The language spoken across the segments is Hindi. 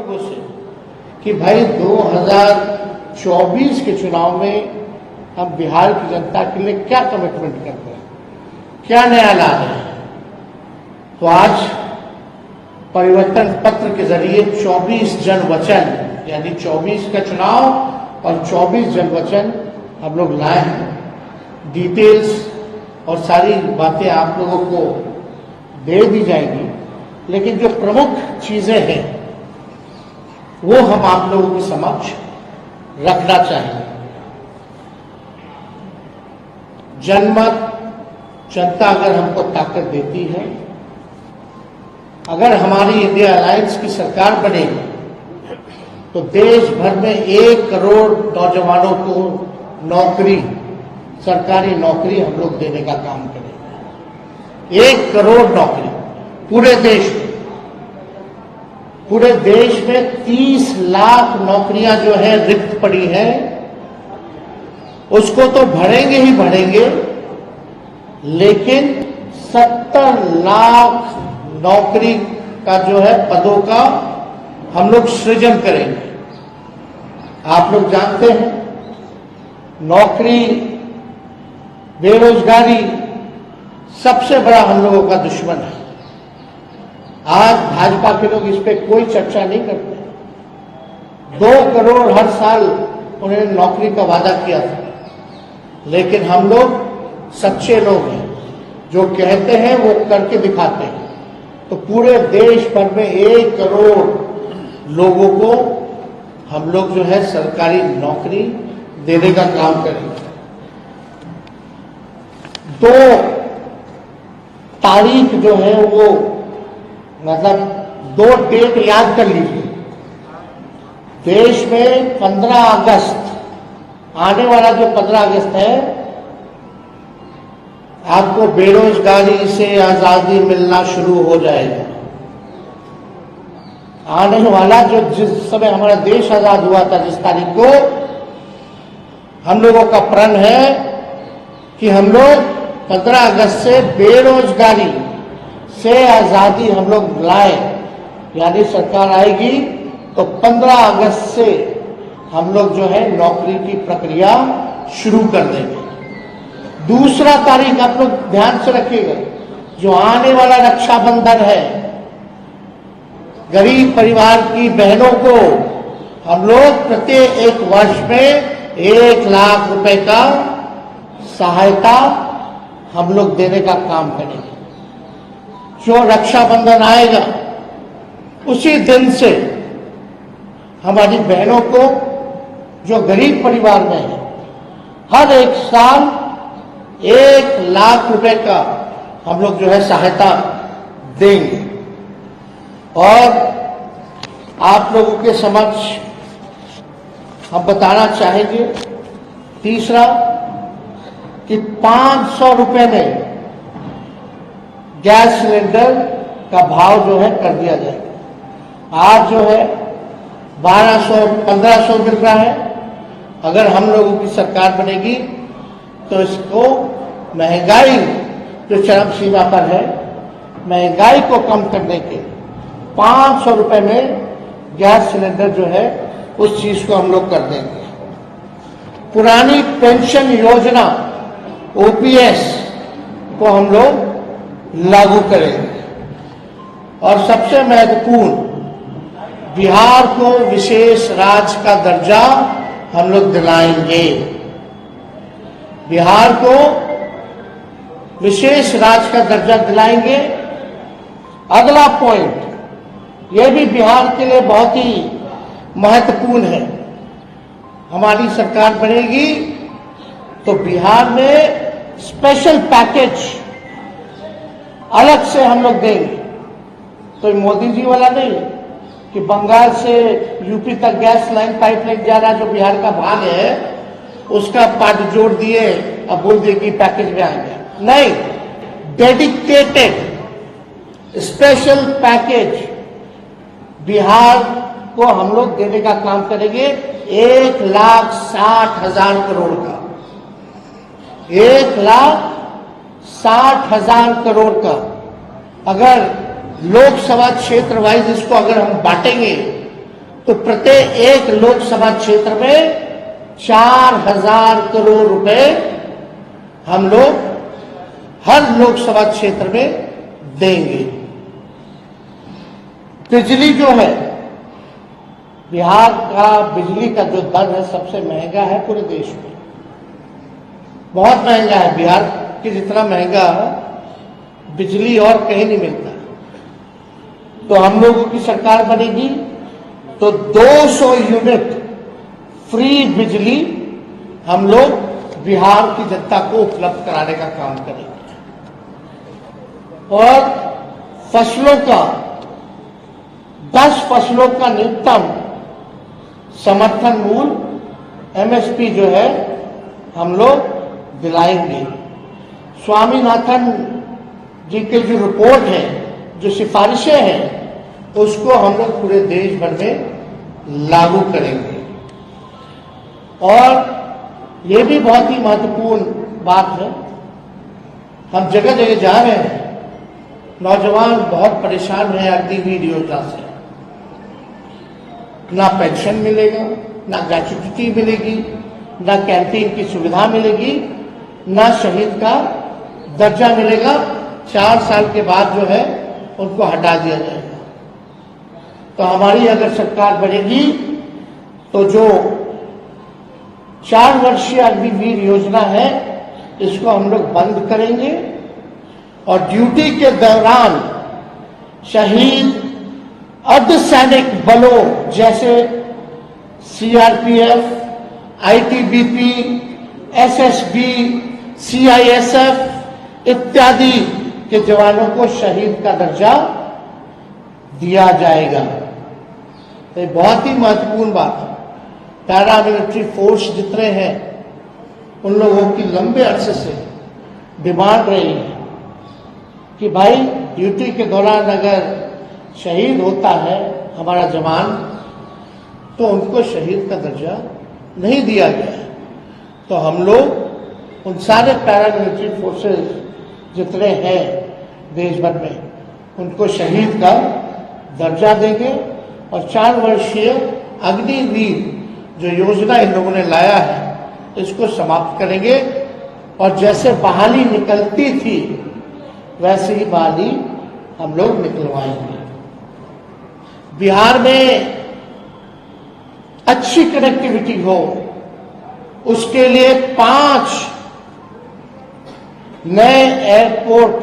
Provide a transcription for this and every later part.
लोगों से कि भाई 2024 के चुनाव में हम बिहार की जनता के लिए क्या कमिटमेंट करते हैं, क्या नया ला रहे हैं। तो आज परिवर्तन पत्र के जरिए 24 जन वचन, यानी 24 का चुनाव और 24 जन वचन हम लोग लाए हैं। डिटेल्स और सारी बातें आप लोगों को दे दी जाएंगी, लेकिन जो प्रमुख चीजें हैं वो हम आप लोगों के समक्ष रखना चाहेंगे। जनमत, जनता अगर हमको ताकत देती है, अगर हमारी इंडिया अलायंस की सरकार बनेगी तो देश भर में 1 करोड़ नौजवानों को नौकरी, सरकारी नौकरी हम लोग देने का काम करेंगे। 1 करोड़ नौकरी पूरे देश में। पूरे देश में 30 लाख नौकरियां जो है रिक्त पड़ी हैं, उसको तो भरेंगे ही भरेंगे, लेकिन 70 लाख नौकरी का जो है पदों का हम लोग सृजन करेंगे। आप लोग जानते हैं नौकरी, बेरोजगारी सबसे बड़ा हम लोगों का दुश्मन है। आज भाजपा के लोग इस पे कोई चर्चा नहीं करते। 2 करोड़ हर साल उन्होंने नौकरी का वादा किया था, लेकिन हम लोग सच्चे लोग हैं, जो कहते हैं वो करके दिखाते हैं। तो पूरे देश भर में 1 करोड़ लोगों को हम लोग जो है सरकारी नौकरी देने का काम करेंगे। 2 तारीख जो है वो, मतलब 2 डेट याद कर लीजिए। देश में 15 अगस्त, आने वाला जो 15 अगस्त है, आपको बेरोजगारी से आजादी मिलना शुरू हो जाएगा। आने वाला जो, जिस समय हमारा देश आजाद हुआ था, जिस तारीख को, हम लोगों का प्रण है कि हम लोग 15 अगस्त से बेरोजगारी से आजादी हम लोग लाए। यानी सरकार आएगी तो 15 अगस्त से हम लोग जो है नौकरी की प्रक्रिया शुरू कर देंगे। दूसरा तारीख आप लोग ध्यान से रखिएगा, जो आने वाला रक्षाबंधन है, गरीब परिवार की बहनों को हम लोग प्रत्येक 1 वर्ष में 1 लाख रुपए का सहायता हम लोग देने का काम करेंगे। जो रक्षाबंधन आएगा उसी दिन से हमारी बहनों को, जो गरीब परिवार में है, हर 1 साल 1 लाख रुपए का हम लोग जो है सहायता देंगे। और आप लोगों के समक्ष हम बताना चाहेंगे, तीसरा, कि 500 रुपए में गैस सिलेंडर का भाव जो है कर दिया जाएगा। आज जो है 1200-1500 मिल रहा है। अगर हम लोगों की सरकार बनेगी तो इसको, महंगाई जो चरम सीमा पर है, महंगाई को कम करने के 500 रुपए में गैस सिलेंडर जो है उस चीज को हम लोग कर देंगे। पुरानी पेंशन योजना OPS को हम लोग लागू करेंगे। और सबसे महत्वपूर्ण, बिहार को विशेष राज्य का दर्जा हम लोग दिलाएंगे। बिहार को विशेष राज्य का दर्जा दिलाएंगे। अगला पॉइंट, यह भी बिहार के लिए बहुत ही महत्वपूर्ण है। हमारी सरकार बनेगी तो बिहार में स्पेशल पैकेज अलग से हम लोग देंगे। तो मोदी जी वाला नहीं कि बंगाल से यूपी तक गैस लाइन, पाइपलाइन जा रहा, जो बिहार का भाग है, उसका पार्ट जोड़ दिए, अब बोल दिए कि पैकेज में आ गया। नहीं, डेडिकेटेड स्पेशल पैकेज बिहार को हम लोग देने का काम करेंगे। 1,60,000 करोड़ का, 1,60,000 करोड़ का। अगर लोकसभा क्षेत्र वाइज इसको अगर हम बांटेंगे तो प्रत्येक लोकसभा क्षेत्र में 4000 करोड़ रुपए हम लोग हर लोकसभा क्षेत्र में देंगे। बिजली जो है, बिहार का बिजली का जो दर है सबसे महंगा है पूरे देश में, बहुत महंगा है। बिहार के जितना महंगा बिजली और कहीं नहीं मिलता। तो हम लोगों की सरकार बनेगी तो 200 यूनिट फ्री बिजली हम लोग बिहार की जनता को उपलब्ध कराने का काम करेंगे। और फसलों का 10 फसलों का न्यूनतम समर्थन मूल्य एमएसपी जो है हम लोग दिलाएंगे। स्वामीनाथन जी के जो रिपोर्ट है, जो सिफारिशें हैं, उसको हम लोग पूरे देश भर में लागू करेंगे। और ये भी बहुत ही महत्वपूर्ण बात है, हम जगह जगह जा रहे हैं, नौजवान बहुत परेशान हैं अग्निवीर योजना से। ना पेंशन मिलेगा, ना ग्रेच्युटी मिलेगी, ना कैंटीन की सुविधा मिलेगी, ना शहीद का दर्जा मिलेगा। 4 साल के बाद जो है उनको हटा दिया जाएगा। तो हमारी अगर सरकार बनेगी तो जो 4 वर्षीय अग्निवीर योजना है इसको हम लोग बंद करेंगे और ड्यूटी के दौरान शहीद अर्धसैनिक बलों जैसे सीआरपीएफ, आईटीबीपी, एसएसबी, सीआईएसएफ इत्यादि के जवानों को शहीद का दर्जा दिया जाएगा। तो ये बहुत ही महत्वपूर्ण बात है। पैरामिलिट्री फोर्स जितने हैं उन लोगों की लंबे अरसे से डिमांड रही है कि भाई ड्यूटी के दौरान अगर शहीद होता है हमारा जवान तो उनको शहीद का दर्जा नहीं दिया गया। तो हम लोग उन सारे पैरामिलिट्री फोर्सेस जितने हैं देश भर में उनको शहीद का दर्जा देंगे और 4 वर्षीय अग्निवीर जो योजना इन लोगों ने लाया है इसको समाप्त करेंगे। और जैसे बहाली निकलती थी वैसे ही बहाली हम लोग निकलवाएंगे। बिहार में अच्छी कनेक्टिविटी हो उसके लिए 5 नए एयरपोर्ट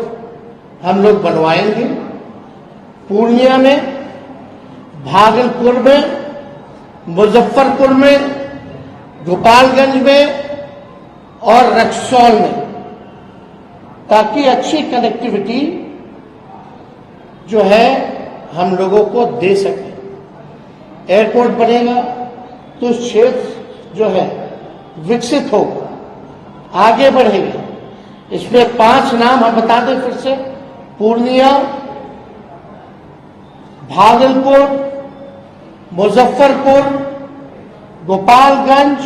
हम लोग बनवाएंगे। पूर्णिया में, भागलपुर में, मुजफ्फरपुर में, गोपालगंज में और रक्सौल में, ताकि अच्छी कनेक्टिविटी जो है हम लोगों को दे सके। एयरपोर्ट बनेगा तो क्षेत्र जो है विकसित होगा, आगे बढ़ेगा। इसमें 5 नाम हम बता दें फिर से: पूर्णिया, भागलपुर, मुजफ्फरपुर, गोपालगंज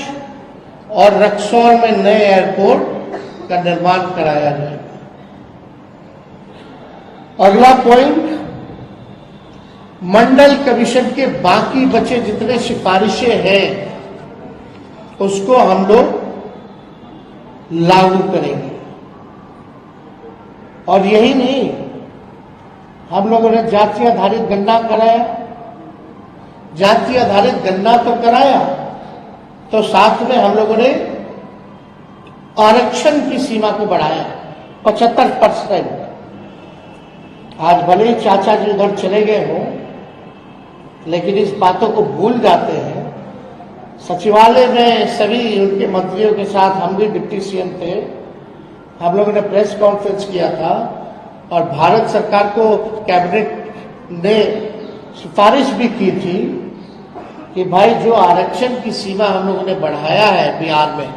और रक्सौल में नए एयरपोर्ट का निर्माण कराया जाएगा। अगला पॉइंट, मंडल कमीशन के बाकी बचे जितने सिफारिशें हैं उसको हम लोग लागू करेंगे। और यही नहीं, हम लोगों ने जाति आधारित गणना कराया। जाति आधारित गणना तो कराया, तो साथ में हम लोगों ने आरक्षण की सीमा को बढ़ाया 75%। आज भले ही चाचा जी उधर चले गए हों, लेकिन इस बातों को भूल जाते हैं। सचिवालय में सभी उनके मंत्रियों के साथ, हम भी डिप्टी सीएम थे, हम लोगों ने प्रेस कॉन्फ्रेंस किया था और भारत सरकार को कैबिनेट ने सिफारिश भी की थी कि भाई जो आरक्षण की सीमा हम लोगों ने बढ़ाया है बिहार में,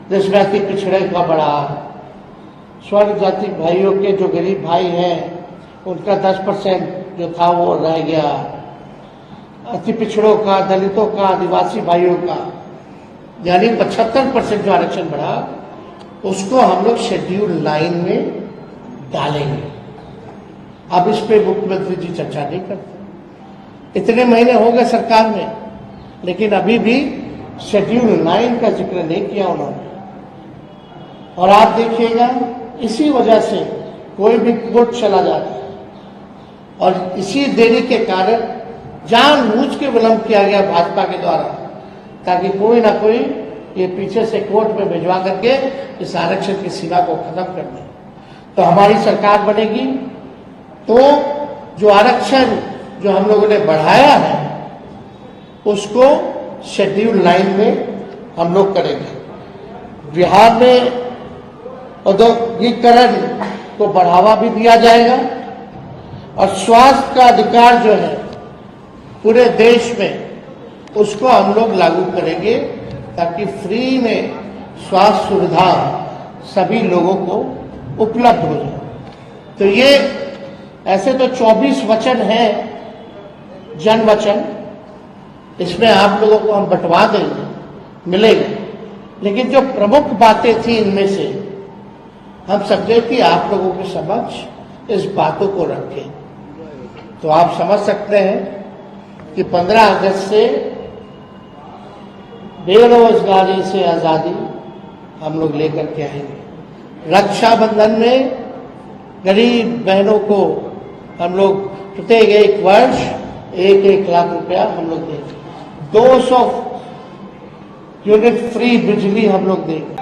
जिसमें अति पिछड़े का बढ़ा, स्वर्ण जाति भाइयों के जो गरीब भाई हैं उनका 10% जो था वो रह गया, अति पिछड़ों का, दलितों का, आदिवासी भाइयों का यानी 75% जो आरक्षण बढ़ा उसको हम लोग शेड्यूल 9 में डालेंगे। अब इस पे मुख्यमंत्री जी चर्चा नहीं करते। इतने महीने हो गए सरकार में, लेकिन अभी भी शेड्यूल 9 का जिक्र नहीं किया उन्होंने। और आप देखिएगा, इसी वजह से कोई भी कोर्ट चला जाता है और इसी देरी के कारण जानबूझ के विलंब किया गया भाजपा के द्वारा, ताकि कोई ना कोई ये पीछे से कोर्ट में भिजवा करके इस आरक्षण की सीमा को खत्म कर दे। तो हमारी सरकार बनेगी तो जो आरक्षण जो हम लोगों ने बढ़ाया है उसको शेड्यूल 9 में हम लोग करेंगे। बिहार में औद्योगिकरण को बढ़ावा भी दिया जाएगा और स्वास्थ्य का अधिकार जो है पूरे देश में उसको हम लोग लागू करेंगे, ताकि फ्री में स्वास्थ्य सुविधा सभी लोगों को उपलब्ध हो जाए। तो ये ऐसे तो 24 वचन हैं, जन वचन, इसमें आप लोगों को हम बंटवा देंगे, मिलेंगे, लेकिन जो प्रमुख बातें थी इनमें से हम समझे कि आप लोगों के समक्ष इस बातों को रखें। तो आप समझ सकते हैं कि 15 अगस्त से बेरोजगारी से आजादी हम लोग लेकर के आएंगे। रक्षाबंधन में गरीब बहनों को हम लोग प्रत्येक 1 वर्ष 1-1 लाख रुपया हम लोग देंगे। 200 यूनिट फ्री बिजली हम लोग देंगे।